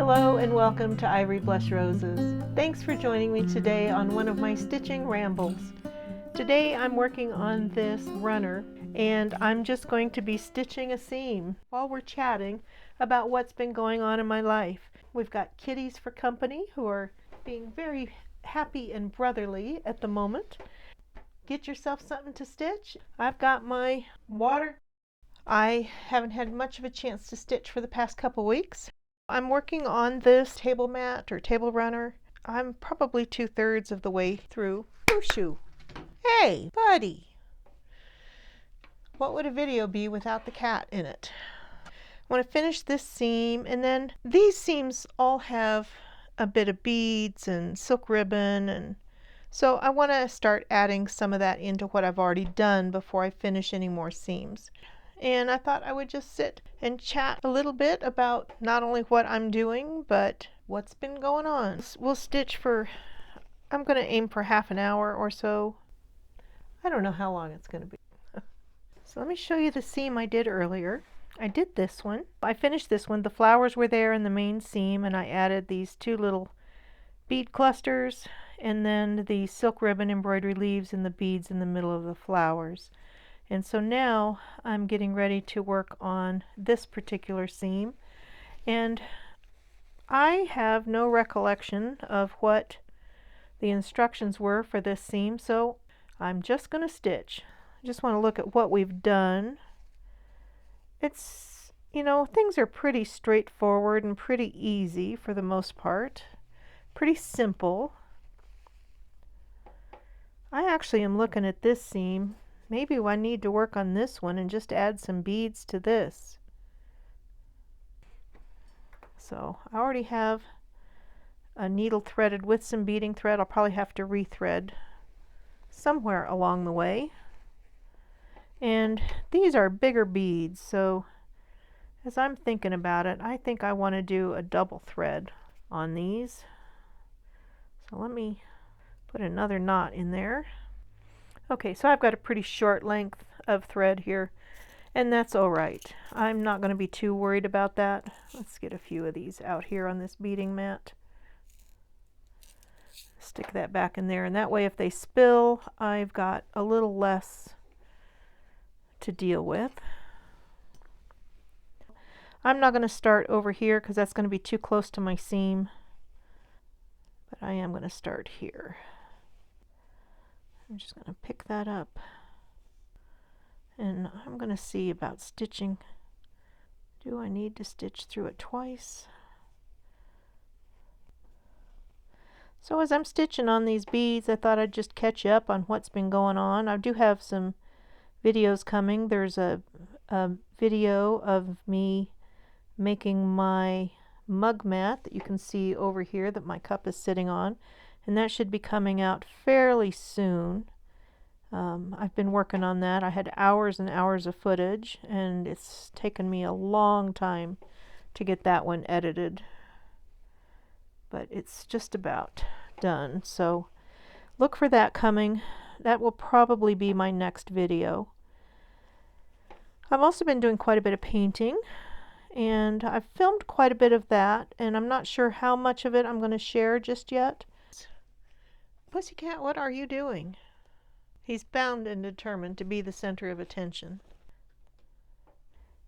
Hello and welcome to Ivory Blush Roses. Thanks for joining me today on one of my stitching rambles. Today I'm working on this runner and I'm just going to be stitching a seam while we're chatting about what's been going on in my life. We've got kitties for company who are being very happy and brotherly at the moment. Get yourself something to stitch. I've got my water. I haven't had much of a chance to stitch for the past couple weeks. I'm working on this table mat or table runner. I'm probably 2/3 of the way through. Whooshoe! Hey, buddy! What would a video be without the cat in it? I want to finish this seam, and then these seams all have a bit of beads and silk ribbon, and so I want to start adding some of that into what I've already done before I finish any more seams. And I thought I would just sit and chat a little bit about not only what I'm doing, but what's been going on. We'll stitch for, I'm going to aim for half an hour or so. I don't know how long it's going to be. So let me show you the seam I did earlier. I did this one. I finished this one. The flowers were there in the main seam, and I added these two little bead clusters and then the silk ribbon embroidery leaves and the beads in the middle of the flowers. And so now I'm getting ready to work on this particular seam, and I have no recollection of what the instructions were for this seam, so I'm just going to stitch. I just want to look at what we've done. It's, you know, things are pretty straightforward and pretty easy for the most part. Pretty simple. I actually am looking at this seam. Maybe I need to work on this one and just add some beads to this. So I already have a needle threaded with some beading thread. I'll probably have to rethread somewhere along the way. And these are bigger beads, so as I'm thinking about it, I think I want to do a double thread on these. So let me put another knot in there. Okay, so I've got a pretty short length of thread here, and that's all right. I'm not going to be too worried about that. Let's get a few of these out here on this beading mat. Stick that back in there, and that way if they spill, I've got a little less to deal with. I'm not going to start over here because that's going to be too close to my seam, but I am going to start here. I'm just going to pick that up, and I'm going to see about stitching. Do I need to stitch through it twice? So as I'm stitching on these beads, I thought I'd just catch you up on what's been going on. I do have some videos coming. There's a video of me making my mug mat that you can see over here that my cup is sitting on, and that should be coming out fairly soon. I've been working on that. I had hours and hours of footage, and it's taken me a long time to get that one edited, but it's just about done. So look for that coming. That will probably be my next video. I've also been doing quite a bit of painting, and I've filmed quite a bit of that, and I'm not sure how much of it I'm going to share just yet. Pussycat, what are you doing? He's bound and determined to be the center of attention.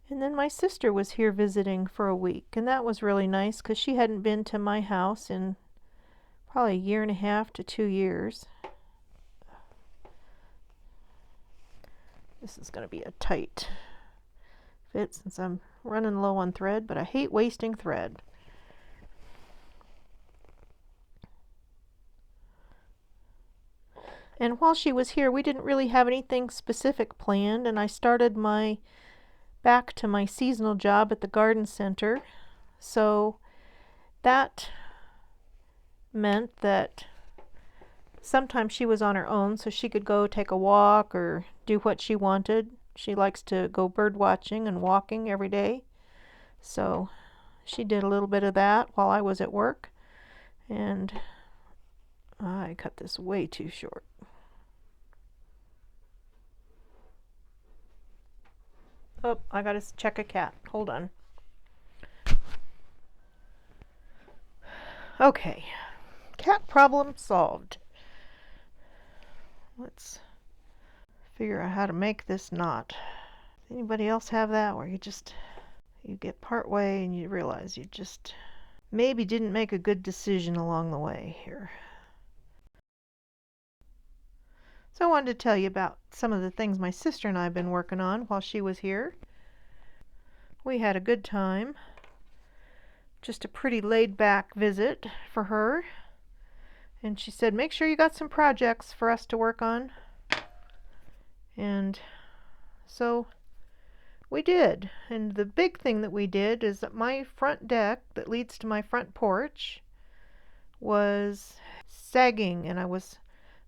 And then my sister was here visiting for a week, and that was really nice because she hadn't been to my house in probably 1.5 to 2 years. This is going to be a tight fit since I'm running low on thread, but I hate wasting thread. And while she was here, we didn't really have anything specific planned, and I started back to my seasonal job at the garden center. So that meant that sometimes she was on her own, so she could go take a walk or do what she wanted. She likes to go bird watching and walking every day. So she did a little bit of that while I was at work. And I cut this way too short. Oh, I gotta check a cat. Hold on. Okay, cat problem solved. Let's figure out how to make this knot. Anybody else have that where you get part way and you realize you just maybe didn't make a good decision along the way here? So I wanted to tell you about some of the things my sister and I have been working on while she was here. We had a good time. Just a pretty laid-back visit for her. And she said, make sure you got some projects for us to work on. And so we did. And the big thing that we did is that my front deck that leads to my front porch was sagging, and I was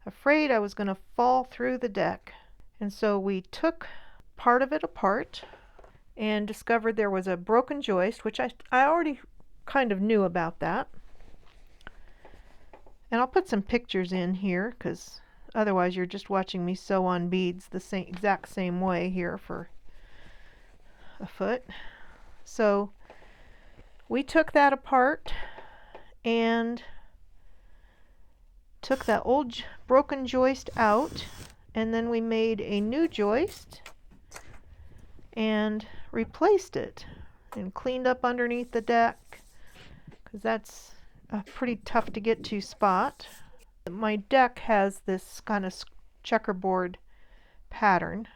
afraid I was going to fall through the deck. And so we took part of it apart and discovered there was a broken joist, which I already kind of knew about that. And I'll put some pictures in here because otherwise you're just watching me sew on beads the exact same way here for a foot. So we took that apart and took that old broken joist out, and then we made a new joist and replaced it and cleaned up underneath the deck because that's a pretty tough to get to spot. My deck has this kind of checkerboard pattern,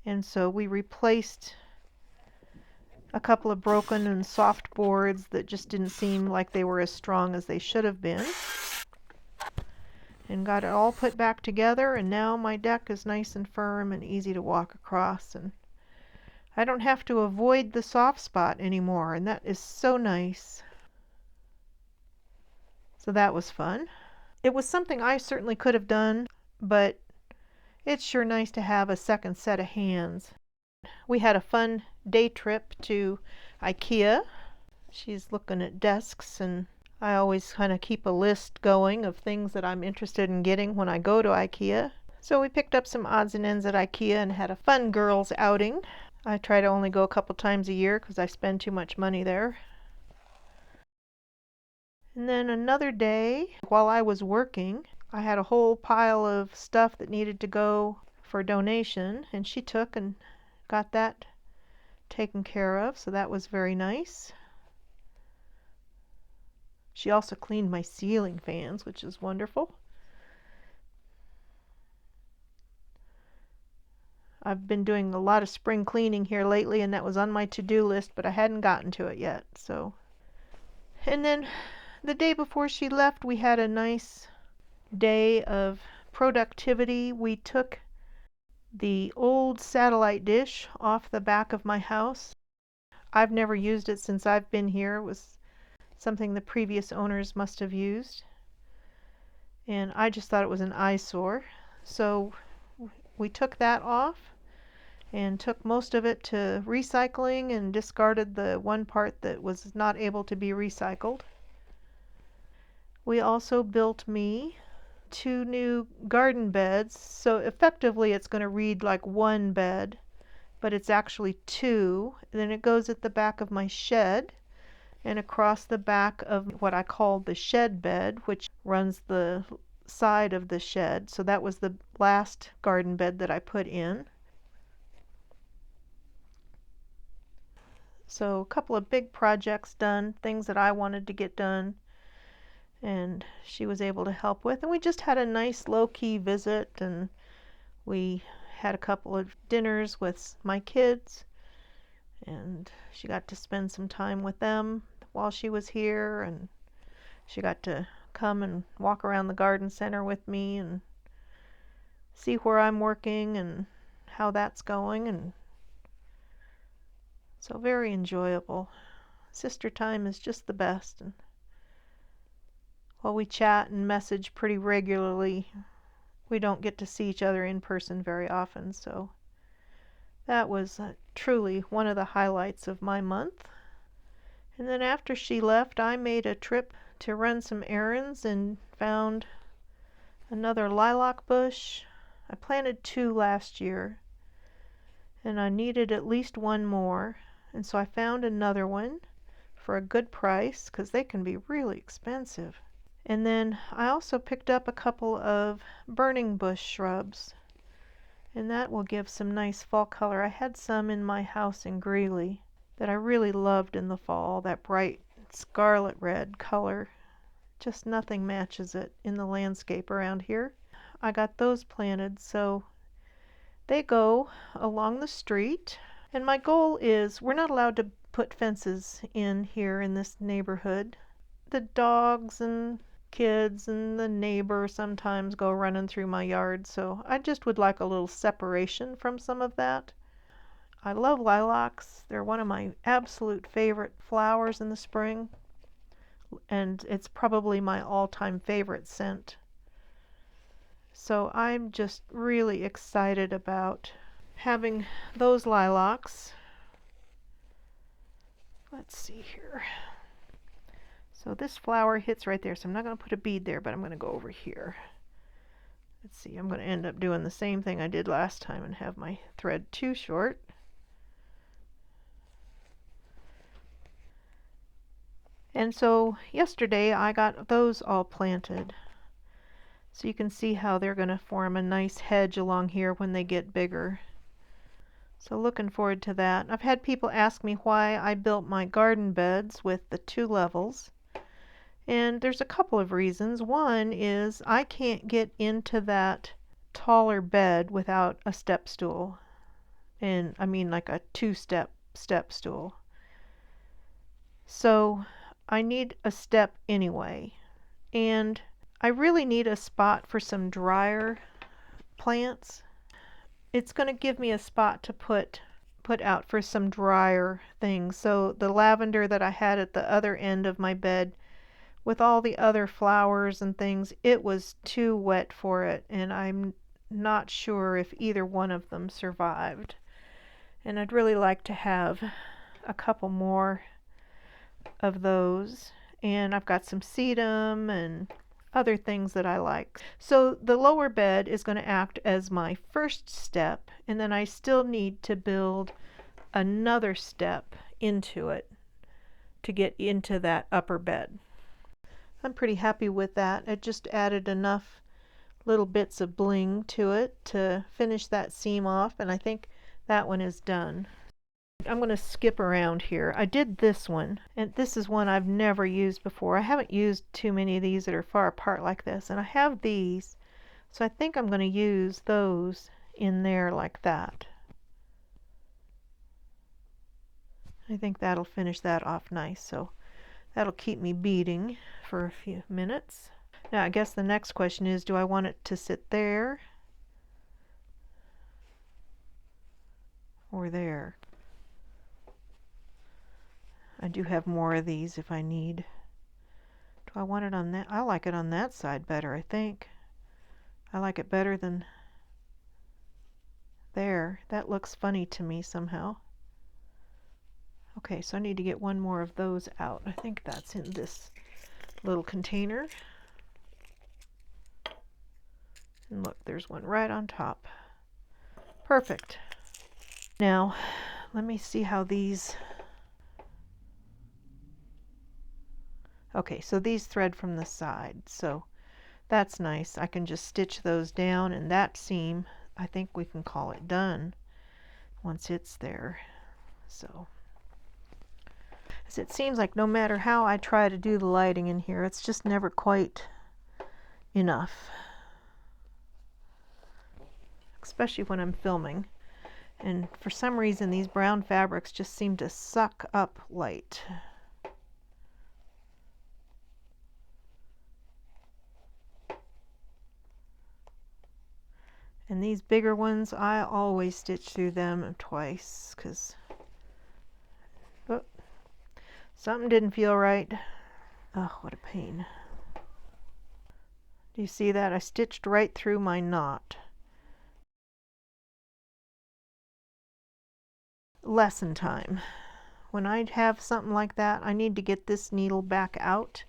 and so we replaced a couple of broken and soft boards that just didn't seem like they were as strong as they should have been, and got it all put back together, and now my deck is nice and firm and easy to walk across, and I don't have to avoid the soft spot anymore, and that is so nice. So that was fun. It was something I certainly could have done, but it's sure nice to have a second set of hands. We had a fun day trip to IKEA. She's looking at desks, and I always kind of keep a list going of things that I'm interested in getting when I go to IKEA. So we picked up some odds and ends at IKEA and had a fun girls outing. I try to only go a couple times a year because I spend too much money there. And then another day, while I was working, I had a whole pile of stuff that needed to go for donation, and she took and got that taken care of, so that was very nice. She also cleaned my ceiling fans, which is wonderful. I've been doing a lot of spring cleaning here lately, and that was on my to-do list, but I hadn't gotten to it yet. So, and then the day before she left, we had a nice day of productivity. We took the old satellite dish off the back of my house. I've never used it since I've been here. It was something the previous owners must have used, and I just thought it was an eyesore. So we took that off and took most of it to recycling and discarded the one part that was not able to be recycled. We also built me 2 new garden beds, so effectively it's going to read like one bed, but it's actually 2. And then it goes at the back of my shed and across the back of what I call the shed bed, which runs the side of the shed. So that was the last garden bed that I put in. So a couple of big projects done, things that I wanted to get done, and she was able to help with. And we just had a nice low-key visit, and we had a couple of dinners with my kids, and she got to spend some time with them while she was here, and she got to come and walk around the garden center with me and see where I'm working and how that's going, and so very enjoyable. Sister time is just the best. And while we chat and message pretty regularly, we don't get to see each other in person very often, so that was truly one of the highlights of my month. And then after she left, I made a trip to run some errands and found another lilac bush. I planted 2 last year, and I needed at least 1 more, and so I found another one for a good price because they can be really expensive. And then I also picked up a couple of burning bush shrubs, and that will give some nice fall color. I had some in my house in Greeley that I really loved in the fall, that bright scarlet red color. Just nothing matches it in the landscape around here. I got those planted, so they go along the street. And my goal is, we're not allowed to put fences in here in this neighborhood. The dogs and kids and the neighbor sometimes go running through my yard, so I just would like a little separation from some of that. I love lilacs. They're one of my absolute favorite flowers in the spring, and it's probably my all-time favorite scent. So I'm just really excited about having those lilacs. Let's see here. So this flower hits right there, so I'm not going to put a bead there, but I'm going to go over here. Let's see, I'm going to end up doing the same thing I did last time and have my thread too short. And so yesterday I got those all planted. So you can see how they're going to form a nice hedge along here when they get bigger. So looking forward to that. I've had people ask me why I built my garden beds with the 2 levels. And there's a couple of reasons. One is I can't get into that taller bed without a step stool. And I mean like a 2-step step stool. So I need a step anyway. And I really need a spot for some drier plants. It's going to give me a spot to put out for some drier things. So the lavender that I had at the other end of my bed with all the other flowers and things, it was too wet for it, and I'm not sure if either one of them survived. And I'd really like to have a couple more of those. And I've got some sedum and other things that I like. So the lower bed is going to act as my first step, and then I still need to build another step into it to get into that upper bed. I'm pretty happy with that. I just added enough little bits of bling to it to finish that seam off, and I think that one is done. I'm going to skip around here. I did this one, and this is one I've never used before. I haven't used too many of these that are far apart like this, and I have these, so I think I'm going to use those in there like that. I think that'll finish that off nice, so that'll keep me beading for a few minutes. Now I guess the next question is, do I want it to sit there or there? I do have more of these if I need. Do I want it on that? I like it on that side better, I think. I like it better than there. That looks funny to me somehow. Okay, so I need to get one more of those out. I think that's in this little container. And look, there's one right on top. Perfect. Now, let me see how these... Okay, so these thread from the side, so that's nice. I can just stitch those down, and that seam, I think we can call it done once it's there. So, as it seems like no matter how I try to do the lighting in here, it's just never quite enough. Especially when I'm filming. And for some reason, these brown fabrics just seem to suck up light. And these bigger ones, I always stitch through them twice because something didn't feel right. Oh, what a pain. Do you see that? I stitched right through my knot. Lesson time. When I have something like that, I need to get this needle back out.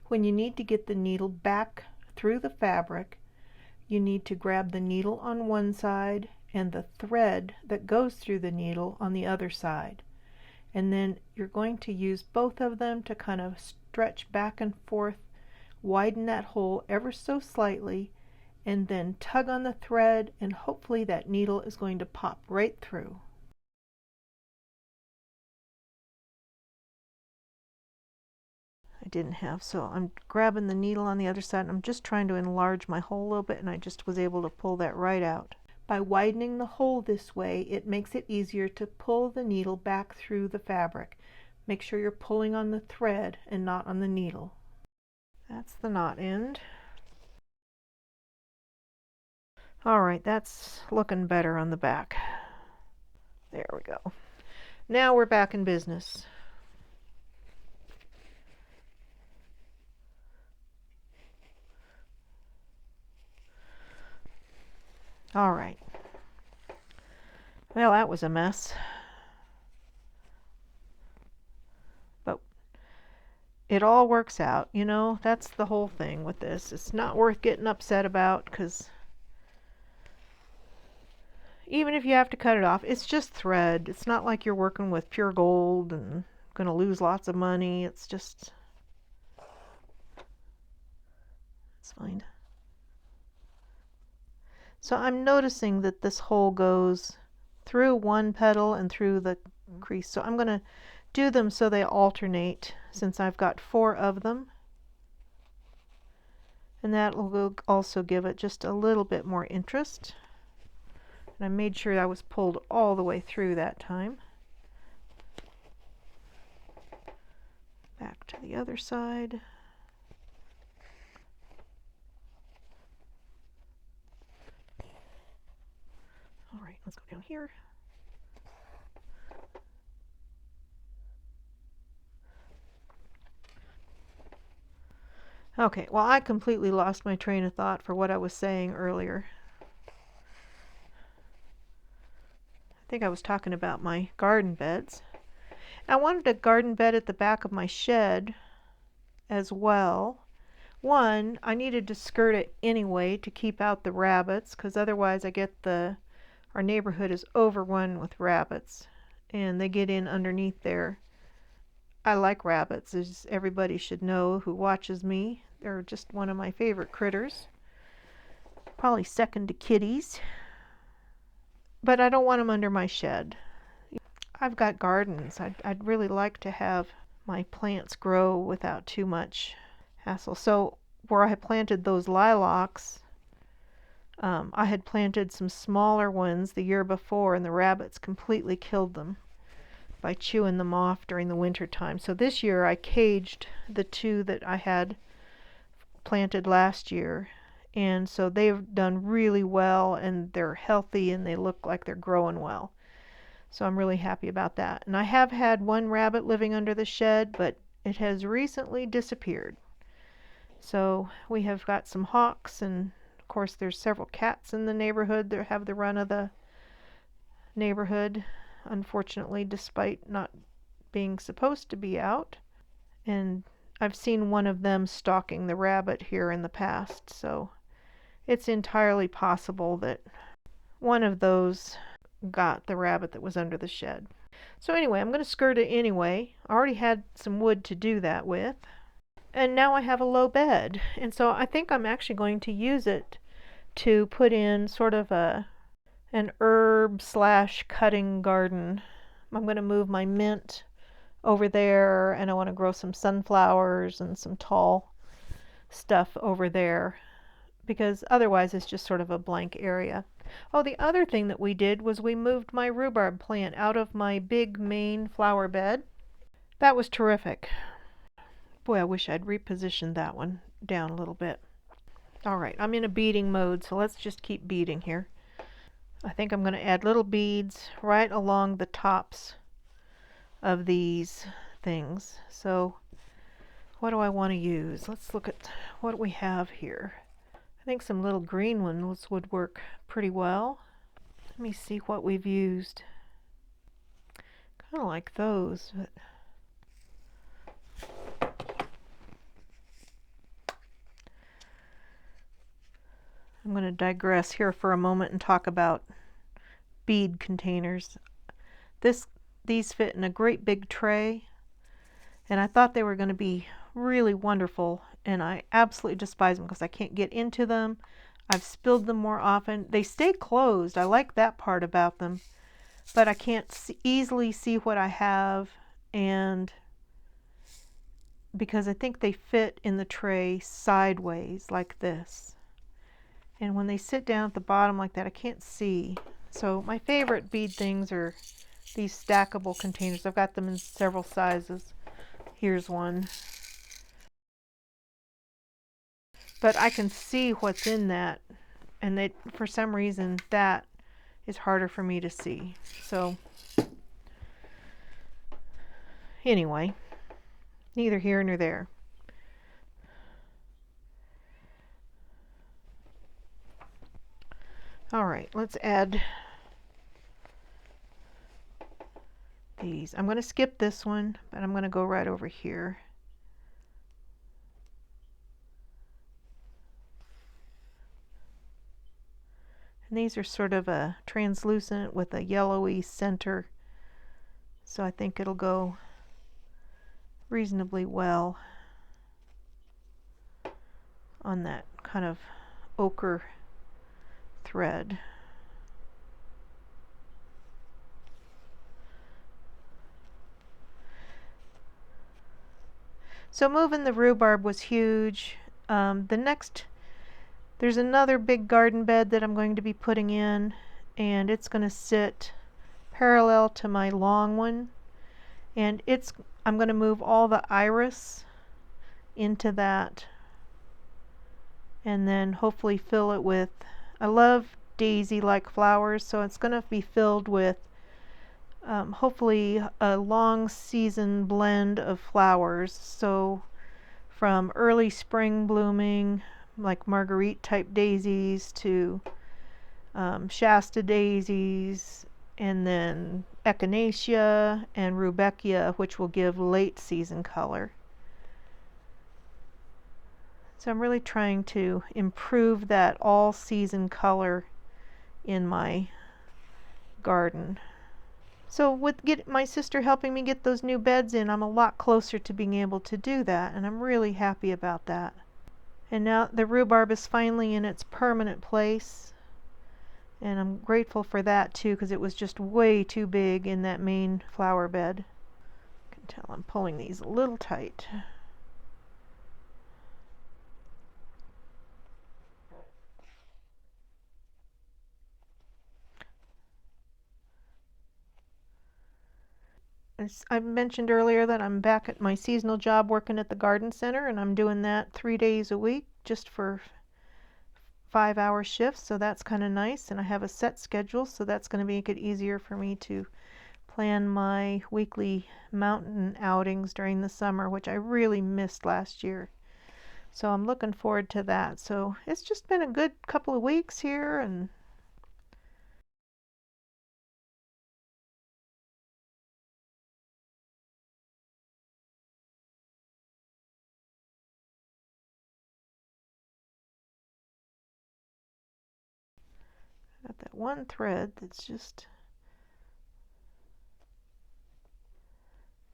When you need to get the needle back through the fabric, you need to grab the needle on one side and the thread that goes through the needle on the other side. and then you're going to use both of them to kind of stretch back and forth, widen that hole ever so slightly, and then tug on the thread, and hopefully that needle is going to pop right through. I didn't have, so I'm grabbing the needle on the other side, and I'm just trying to enlarge my hole a little bit, and I just was able to pull that right out. By widening the hole this way, it makes it easier to pull the needle back through the fabric. Make sure you're pulling on the thread and not on the needle. That's the knot end. Alright, that's looking better on the back. There we go. Now we're back in business. Alright. Well, that was a mess. But it all works out, you know? That's the whole thing with this. It's not worth getting upset about, because even if you have to cut it off, it's just thread. It's not like you're working with pure gold and going to lose lots of money. It's just... it's fine. So I'm noticing that this hole goes through one petal and through the crease. So I'm going to do them so they alternate, since I've got 4 of them. And that will also give it just a little bit more interest. And I made sure I was pulled all the way through that time. Back to the other side. All right, let's go down here. Okay, well, I completely lost my train of thought for what I was saying earlier. I think I was talking about my garden beds. I wanted a garden bed at the back of my shed as well. One, I needed to skirt it anyway to keep out the rabbits, because otherwise I get our neighborhood is overrun with rabbits, and they get in underneath there. I like rabbits, as everybody should know who watches me. They're just one of my favorite critters. Probably second to kitties. But I don't want them under my shed. I've got gardens. I'd really like to have my plants grow without too much hassle. So where I had planted those lilacs, I had planted some smaller ones the year before, and the rabbits completely killed them by chewing them off during the winter time. So this year I caged the 2 that I had planted last year, and so they've done really well, and they're healthy, and they look like they're growing well. So I'm really happy about that. And I have had one rabbit living under the shed, but it has recently disappeared. So we have got some hawks, and of course there's several cats in the neighborhood that have the run of the neighborhood, unfortunately, despite not being supposed to be out. And I've seen one of them stalking the rabbit here in the past, so it's entirely possible that one of those got the rabbit that was under the shed. So anyway, I'm going to skirt it anyway. I already had some wood to do that with. And now I have a low bed. And so I think I'm actually going to use it to put in sort of an herb / cutting garden. I'm going to move my mint over there, and I want to grow some sunflowers and some tall stuff over there, because otherwise it's just sort of a blank area. Oh, the other thing that we did was we moved my rhubarb plant out of my big main flower bed. That was terrific. Boy, I wish I'd repositioned that one down a little bit. Alright, I'm in a beading mode, so let's just keep beading here. I think I'm going to add little beads right along the tops of these things. So what do I want to use? Let's look at what we have here. I think some little green ones would work pretty well. Let me see what we've used. Kind of like those, but I'm going to digress here for a moment and talk about bead containers. This these fit in a great big tray, and I thought they were going to be really wonderful, and I absolutely despise them because I can't get into them. I've spilled them more often. They stay closed. I like that part about them, but I can't easily see what I have, and because I think they fit in the tray sideways like this. And when they sit down at the bottom like that, I can't see. So my favorite bead things are these stackable containers. I've got them in several sizes. Here's one. But I can see what's in that, and they, for some reason that is harder for me to see. So anyway, neither here nor there. All right, let's add these. I'm going to skip this one, but I'm going to go right over here. And these are sort of a translucent with a yellowy center, so I think it'll go reasonably well on that kind of ochre thread. So moving the rhubarb was huge. There's another big garden bed that I'm going to be putting in, and it's going to sit parallel to my long one, and I'm going to move all the iris into that, and then hopefully fill it with, I love daisy-like flowers, so it's going to be filled with hopefully a long season blend of flowers. So from early spring blooming, like Marguerite type daisies, to Shasta daisies, and then echinacea and rudbeckia, which will give late season color. So I'm really trying to improve that all season color in my garden. So with my sister helping me get those new beds in, I'm a lot closer to being able to do that, and I'm really happy about that. And now the rhubarb is finally in its permanent place, and I'm grateful for that too, because it was just way too big in that main flower bed. I can tell I'm pulling these a little tight. As I mentioned earlier that I'm back at my seasonal job working at the garden center, and I'm doing that 3 days a week just for 5-hour shifts, so that's kind of nice, and I have a set schedule, so that's going to make it easier for me to plan my weekly mountain outings during the summer, which I really missed last year. So I'm looking forward to that. So it's just been a good couple of weeks here, and got that one thread that's just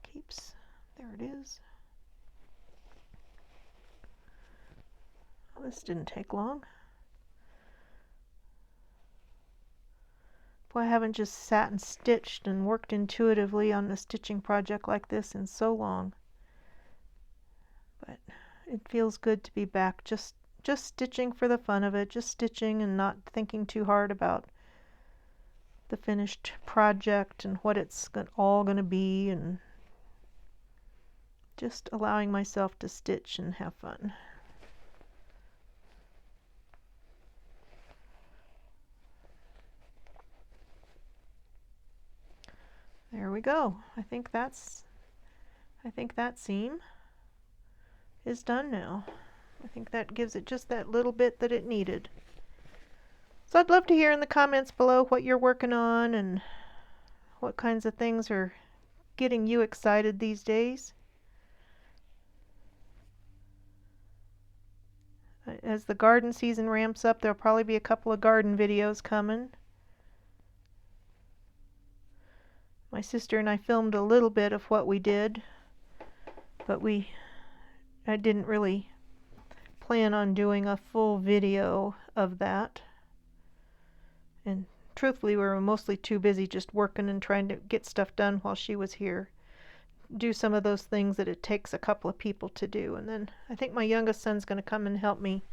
keeps, there it is. This didn't take long. Boy, I haven't just sat and stitched and worked intuitively on a stitching project like this in so long. But it feels good to be back just stitching for the fun of it, just stitching and not thinking too hard about the finished project and what it's all going to be, and just allowing myself to stitch and have fun. There we go. I think that seam is done now. I think that gives it just that little bit that it needed. So I'd love to hear in the comments below what you're working on and what kinds of things are getting you excited these days. As the garden season ramps up, there'll probably be a couple of garden videos coming. My sister and I filmed a little bit of what we did, but I didn't really plan on doing a full video of that. And truthfully, we were mostly too busy just working and trying to get stuff done while she was here. Do some of those things that it takes a couple of people to do. And then I think my youngest son's going to come and help me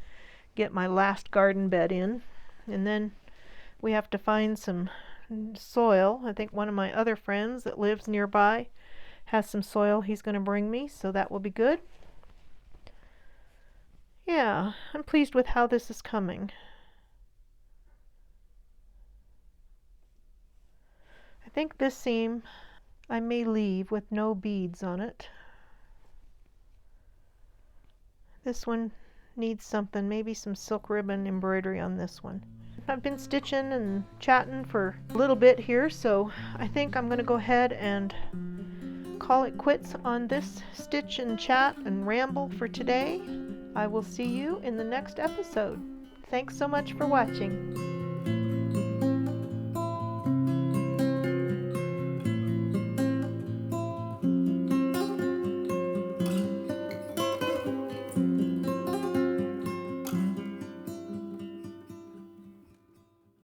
get my last garden bed in. And then we have to find some soil. I think one of my other friends that lives nearby has some soil he's going to bring me, so that will be good. Yeah, I'm pleased with how this is coming. I think this seam I may leave with no beads on it. This one needs something, maybe some silk ribbon embroidery on this one. I've been stitching and chatting for a little bit here, so I think I'm going to go ahead and call it quits on this stitch and chat and ramble for today. I will see you in the next episode. Thanks so much for watching.